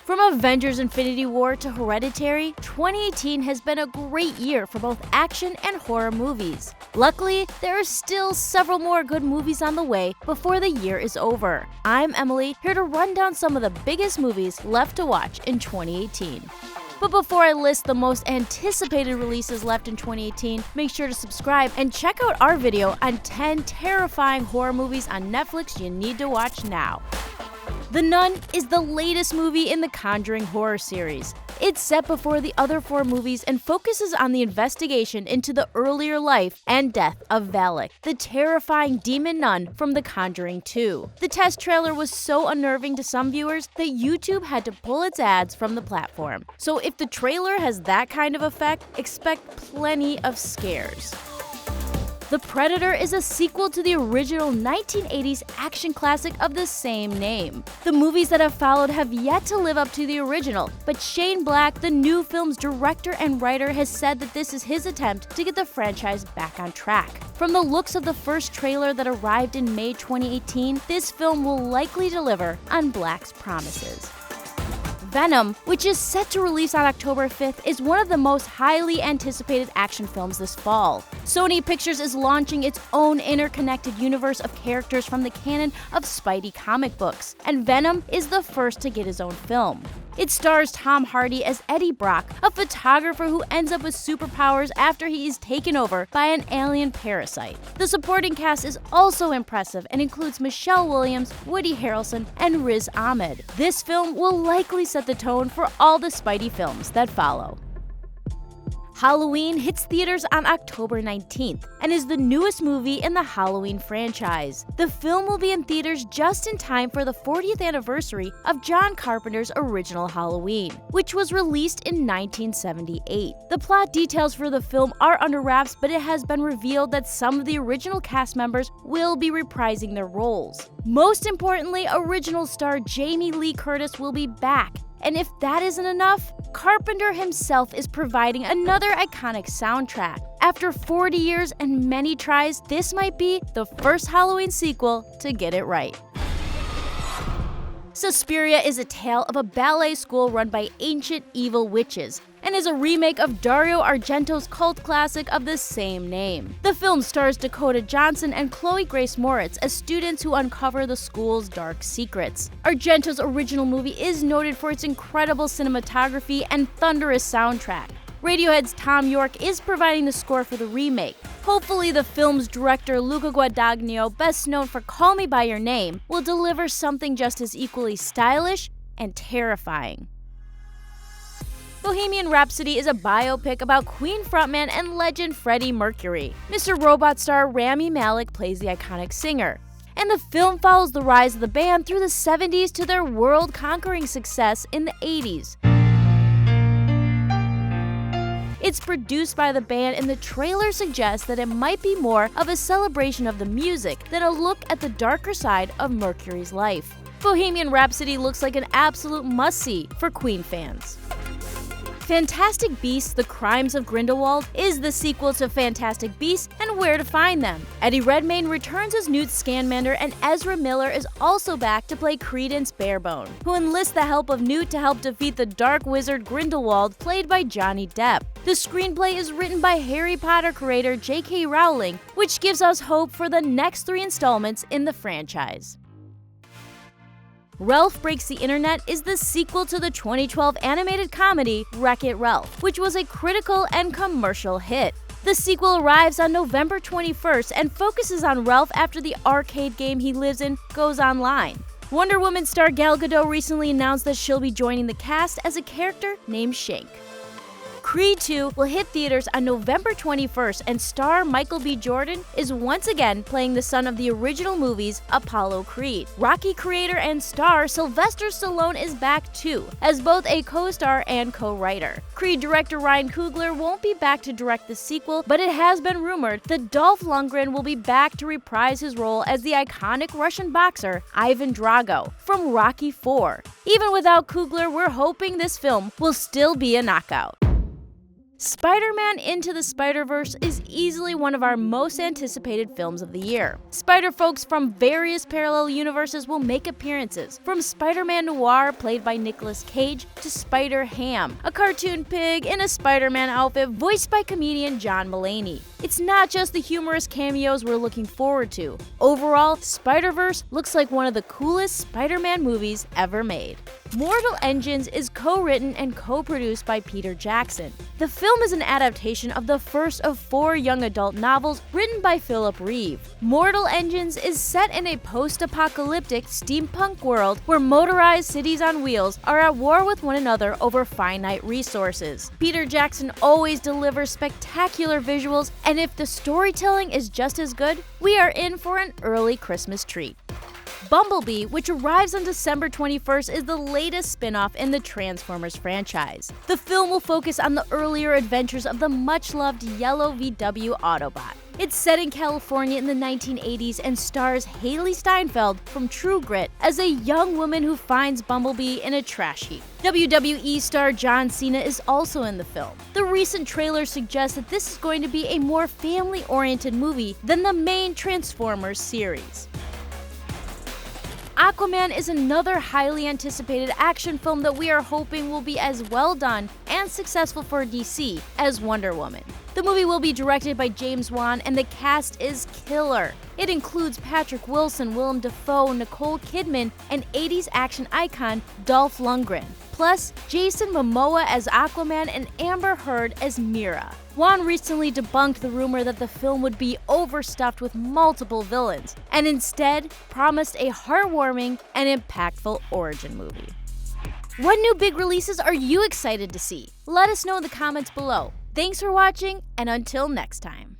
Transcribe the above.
From Avengers Infinity War to Hereditary, 2018 has been a great year for both action and horror movies. Luckily, there are still several more good movies on the way before the year is over. I'm Emily, here to run down some of the biggest movies left to watch in 2018. But before I list the most anticipated releases left in 2018, make sure to subscribe and check out our video on 10 terrifying horror movies on Netflix you need to watch now. The Nun is the latest movie in the Conjuring horror series. It's set before the other 4 movies and focuses on the investigation into the earlier life and death of Valak, the terrifying demon nun from The Conjuring 2. The test trailer was so unnerving to some viewers that YouTube had to pull its ads from the platform. So if the trailer has that kind of effect, expect plenty of scares. The Predator is a sequel to the original 1980s action classic of the same name. The movies that have followed have yet to live up to the original, but Shane Black, the new film's director and writer, has said that this is his attempt to get the franchise back on track. From the looks of the first trailer that arrived in May 2018, this film will likely deliver on Black's promises. Venom, which is set to release on October 5th, is one of the most highly anticipated action films this fall. Sony Pictures is launching its own interconnected universe of characters from the canon of Spidey comic books, and Venom is the first to get his own film. It stars Tom Hardy as Eddie Brock, a photographer who ends up with superpowers after he is taken over by an alien parasite. The supporting cast is also impressive and includes Michelle Williams, Woody Harrelson, and Riz Ahmed. This film will likely set the tone for all the Spidey films that follow. Halloween hits theaters on October 19th and is the newest movie in the Halloween franchise. The film will be in theaters just in time for the 40th anniversary of John Carpenter's original Halloween, which was released in 1978. The plot details for the film are under wraps, but it has been revealed that some of the original cast members will be reprising their roles. Most importantly, original star Jamie Lee Curtis will be back. And if that isn't enough, Carpenter himself is providing another iconic soundtrack. After 40 years and many tries, this might be the first Halloween sequel to get it right. Suspiria is a tale of a ballet school run by ancient evil witches, and is a remake of Dario Argento's cult classic of the same name. The film stars Dakota Johnson and Chloe Grace Moritz as students who uncover the school's dark secrets. Argento's original movie is noted for its incredible cinematography and thunderous soundtrack. Radiohead's Thom Yorke is providing the score for the remake. Hopefully, the film's director Luca Guadagnino, best known for Call Me By Your Name, will deliver something just as equally stylish and terrifying. Bohemian Rhapsody is a biopic about Queen frontman and legend Freddie Mercury. Mr. Robot star Rami Malek plays the iconic singer, and the film follows the rise of the band through the 70s to their world-conquering success in the 80s. It's produced by the band, and the trailer suggests that it might be more of a celebration of the music than a look at the darker side of Mercury's life. Bohemian Rhapsody looks like an absolute must-see for Queen fans. Fantastic Beasts: The Crimes of Grindelwald is the sequel to Fantastic Beasts and Where to Find Them. Eddie Redmayne returns as Newt Scamander, and Ezra Miller is also back to play Credence Barebone, who enlists the help of Newt to help defeat the dark wizard Grindelwald, played by Johnny Depp. The screenplay is written by Harry Potter creator J.K. Rowling, which gives us hope for the next 3 installments in the franchise. Ralph Breaks the Internet is the sequel to the 2012 animated comedy Wreck-It Ralph, which was a critical and commercial hit. The sequel arrives on November 21st and focuses on Ralph after the arcade game he lives in goes online. Wonder Woman star Gal Gadot recently announced that she'll be joining the cast as a character named Shank. Creed 2 will hit theaters on November 21st, and star Michael B. Jordan is once again playing the son of the original movie's Apollo Creed. Rocky creator and star Sylvester Stallone is back too, as both a co-star and co-writer. Creed director Ryan Coogler won't be back to direct the sequel, but it has been rumored that Dolph Lundgren will be back to reprise his role as the iconic Russian boxer Ivan Drago from Rocky IV. Even without Coogler, we're hoping this film will still be a knockout. Spider-Man Into the Spider-Verse is easily one of our most anticipated films of the year. Spider-Folks from various parallel universes will make appearances, from Spider-Man Noir, played by Nicolas Cage, to Spider-Ham, a cartoon pig in a Spider-Man outfit voiced by comedian John Mulaney. It's not just the humorous cameos we're looking forward to. Overall, Spider-Verse looks like one of the coolest Spider-Man movies ever made. Mortal Engines is co-written and co-produced by Peter Jackson. The film is an adaptation of the first of 4 young adult novels written by Philip Reeve. Mortal Engines is set in a post-apocalyptic steampunk world where motorized cities on wheels are at war with one another over finite resources. Peter Jackson always delivers spectacular visuals, and if the storytelling is just as good, we are in for an early Christmas treat. Bumblebee, which arrives on December 21st, is the latest spin-off in the Transformers franchise. The film will focus on the earlier adventures of the much-loved yellow VW Autobot. It's set in California in the 1980s and stars Haley Steinfeld from True Grit as a young woman who finds Bumblebee in a trash heap. WWE star John Cena is also in the film. The recent trailer suggests that this is going to be a more family-oriented movie than the main Transformers series. Aquaman is another highly anticipated action film that we are hoping will be as well done and successful for DC as Wonder Woman. The movie will be directed by James Wan, and the cast is killer. It includes Patrick Wilson, Willem Dafoe, Nicole Kidman, and 80s action icon Dolph Lundgren. Plus, Jason Momoa as Aquaman and Amber Heard as Mera. Wan recently debunked the rumor that the film would be overstuffed with multiple villains, and instead promised a heartwarming and impactful origin movie. What new big releases are you excited to see? Let us know in the comments below. Thanks for watching, and until next time.